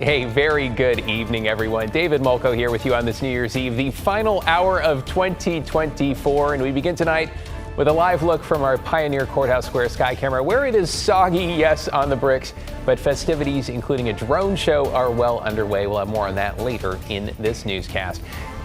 Hey, very good evening, everyone. David Mulco here with you on this New Year's Eve, the final hour of 2024. And we begin tonight with a live look from our Pioneer Courthouse Square sky camera, where it is soggy, yes, on the bricks, but festivities, including a drone show, are well underway. We'll have more on that later in this newscast.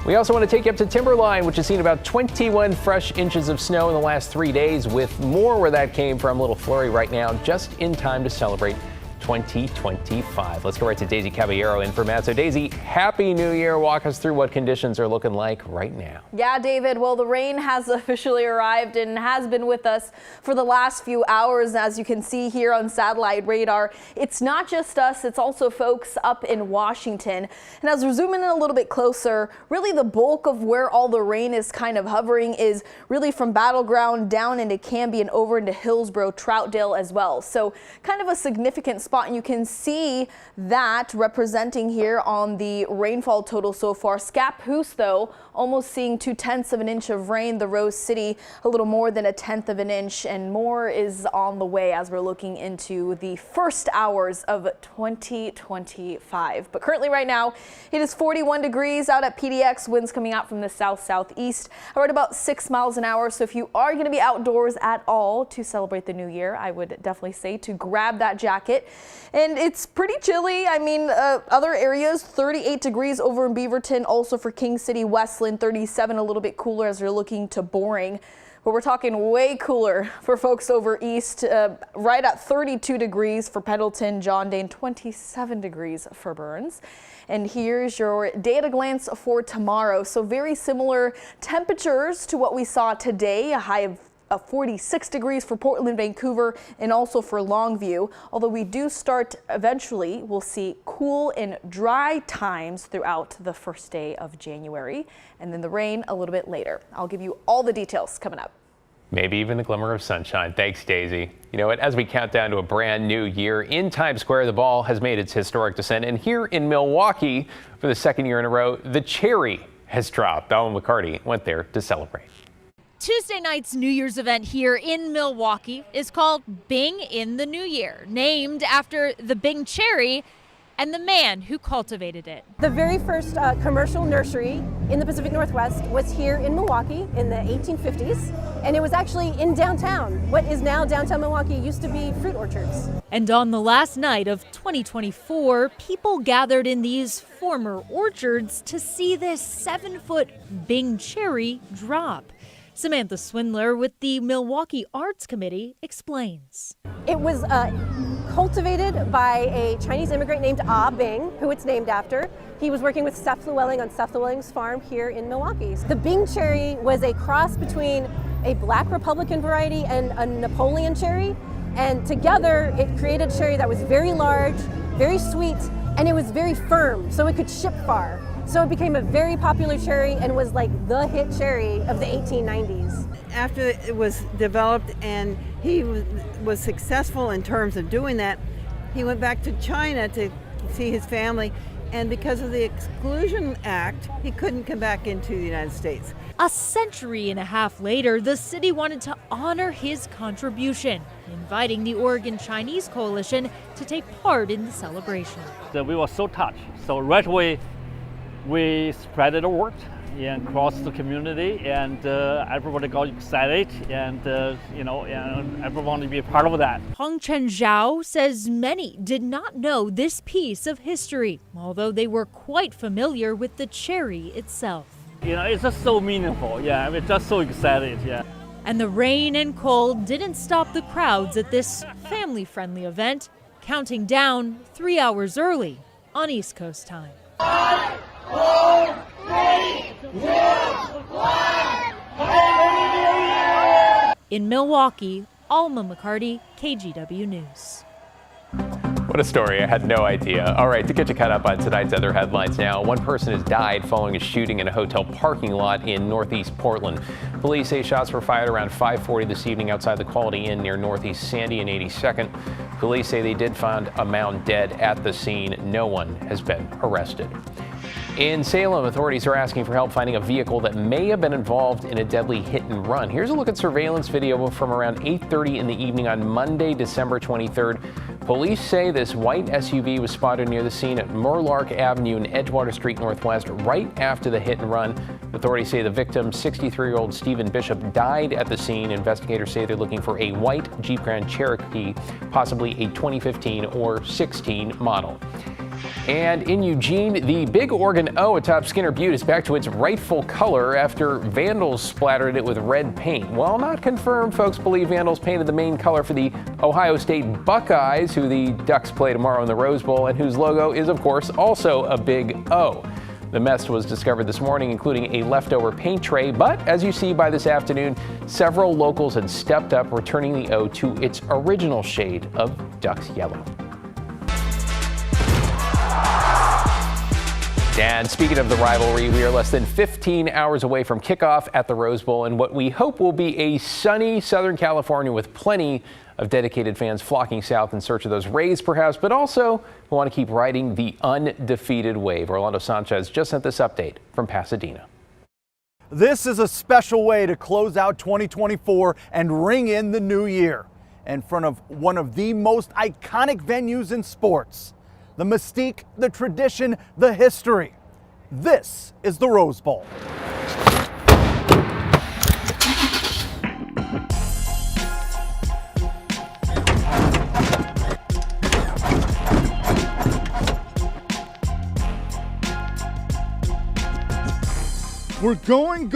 We also want to take you up to Timberline, which has seen about 21 fresh inches of snow in the last 3 days, with more where that came from. A little flurry right now, just in time to celebrate 2025. Let's go right to Daisy Caballero in for Matt. So Daisy, Happy New Year. Walk us through what conditions are looking like right now. Yeah, David. Well, the rain has officially arrived and has been with us for the last few hours. As you can see here on satellite radar, it's not just us, it's also folks up in Washington. And as we're zooming in a little bit closer, really the bulk of where all the rain is kind of hovering is really from Battleground down into Canby and over into Hillsborough, Troutdale as well. So kind of a significant spot. And you can see that representing here on the rainfall total so far. Scappoose, though, almost seeing 2/10 of an inch of rain. The Rose City, a little more than 1/10 of an inch, and more is on the way as we're looking into the first hours of 2025. But currently right now, it is 41 degrees out at PDX. Winds coming out from the south-southeast at about 6 miles an hour. So if you are going to be outdoors at all to celebrate the new year, I would definitely say to grab that jacket. And it's pretty chilly. I mean, other areas, 38 degrees over in Beaverton, also for King City, Westland, 37, a little bit cooler as you're looking to Boring. But we're talking way cooler for folks over east, right at 32 degrees for Pendleton, John Dane, 27 degrees for Burns. And here's your day at a glance for tomorrow. So very similar temperatures to what we saw today, a high of 46 degrees for Portland, Vancouver, and also for Longview. Although we do start eventually, we'll see cool and dry times throughout the first day of January, and then the rain a little bit later. I'll give you all the details coming up. Maybe even the glimmer of sunshine. Thanks, Daisy. You know what? As we count down to a brand new year in Times Square, the ball has made its historic descent. And here in Milwaukee, for the second year in a row, the cherry has dropped. Alan McCarty went there to celebrate. Tuesday night's New Year's event here in Milwaukee is called Bing in the New Year, named after the Bing cherry and the man who cultivated it. The very first commercial nursery in the Pacific Northwest was here in Milwaukee in the 1850s, and it was actually in downtown. What is now downtown Milwaukee used to be fruit orchards. And on the last night of 2024, people gathered in these former orchards to see this 7-foot Bing cherry drop. Samantha Swindler with the Milwaukee Arts Committee explains. It was cultivated by a Chinese immigrant named Bing, who it's named after. He was working with Seth Llewellyn on Seth Llewellyn's farm here in Milwaukee. The Bing cherry was a cross between a black Republican variety and a Napoleon cherry. And together it created a cherry that was very large, very sweet, and it was very firm, so it could ship far. So it became a very popular cherry and was like the hit cherry of the 1890s. After it was developed and he was successful in terms of doing that, he went back to China to see his family, and because of the Exclusion Act, he couldn't come back into the United States. A century and a half later, the city wanted to honor his contribution, inviting the Oregon Chinese Coalition to take part in the celebration. We were so touched. So right away, we spread the word and across the community, and everybody got excited, and and everyone wanted to be a part of that. Hongchen Zhao says many did not know this piece of history, although they were quite familiar with the cherry itself. It's just so meaningful. Yeah, we're just so excited. Yeah. And the rain and cold didn't stop the crowds at this family-friendly event, counting down 3 hours early on East Coast time. 5, 4, 3, 2, 1. Happy New Year! In Milwaukee, Alma McCarty, KGW News. What a story. I had no idea. All right, to get you caught up on tonight's other headlines now. One person has died following a shooting in a hotel parking lot in northeast Portland. Police say shots were fired around 5:40 this evening outside the Quality Inn near northeast Sandy and 82nd. Police say they did find a man dead at the scene. No one has been arrested. In Salem, authorities are asking for help finding a vehicle that may have been involved in a deadly hit and run. Here's a look at surveillance video from around 8:30 in the evening on Monday, December 23rd. Police say this white SUV was spotted near the scene at Murlark Avenue and Edgewater Street Northwest right after the hit and run. Authorities say the victim, 63-year-old Stephen Bishop, died at the scene. Investigators say they're looking for a white Jeep Grand Cherokee, possibly a 2015 or 16 model. And in Eugene, the Big Organ O atop Skinner Butte is back to its rightful color after vandals splattered it with red paint. While not confirmed, folks believe vandals painted the main color for the Ohio State Buckeyes, who the Ducks play tomorrow in the Rose Bowl, and whose logo is, of course, also a big O. The mess was discovered this morning, including a leftover paint tray, but as you see by this afternoon, several locals had stepped up, returning the O to its original shade of Ducks yellow. And speaking of the rivalry, we are less than 15 hours away from kickoff at the Rose Bowl in what we hope will be a sunny Southern California with plenty of dedicated fans flocking south in search of those Rays perhaps, but also who want to keep riding the undefeated wave. Orlando Sanchez just sent this update from Pasadena. This is a special way to close out 2024 and ring in the new year in front of one of the most iconic venues in sports. The mystique, the tradition, the history. This is the Rose Bowl. We're going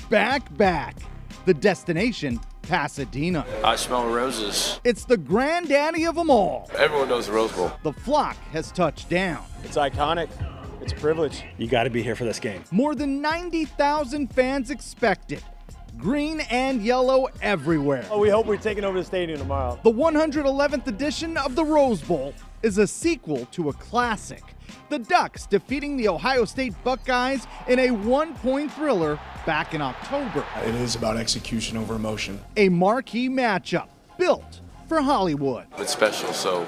back. The destination, Pasadena. I smell roses. It's the granddaddy of them all. Everyone knows the Rose Bowl. The flock has touched down. It's iconic. It's a privilege. You got to be here for this game. More than 90,000 fans expected. Green and yellow everywhere. Oh, we hope we're taking over the stadium tomorrow. The 111th edition of the Rose Bowl is a sequel to a classic. The Ducks defeating the Ohio State Buckeyes in a one-point thriller back in October. It is about execution over emotion. A marquee matchup built for Hollywood. It's special, so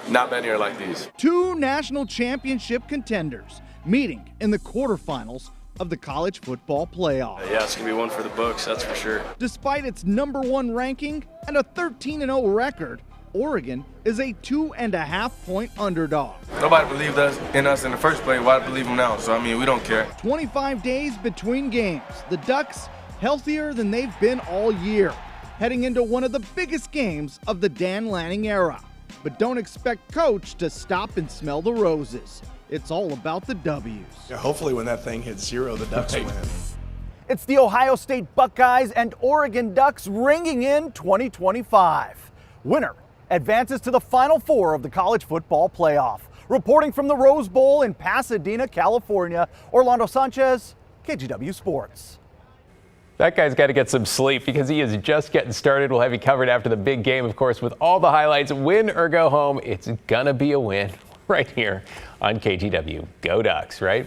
not many are like these. Two national championship contenders meeting in the quarterfinals of the college football playoff. Yeah, it's going to be one for the books, that's for sure. Despite its #1 ranking and a 13-0 record, Oregon is a 2.5-point underdog. Nobody believed in us in the first place. Why believe them now? So, I mean, we don't care. 25 days between games. The Ducks healthier than they've been all year, heading into one of the biggest games of the Dan Lanning era. But don't expect Coach to stop and smell the roses. It's all about the W's. Yeah, hopefully when that thing hits zero, the Ducks win. It's the Ohio State Buckeyes and Oregon Ducks ringing in 2025. Winner advances to the Final Four of the college football playoff. Reporting from the Rose Bowl in Pasadena, California, Orlando Sanchez, KGW Sports. That guy's got to get some sleep because he is just getting started. We'll have you covered after the big game, of course, with all the highlights. Win or go home, it's going to be a win right here on KGW. Go Ducks, right?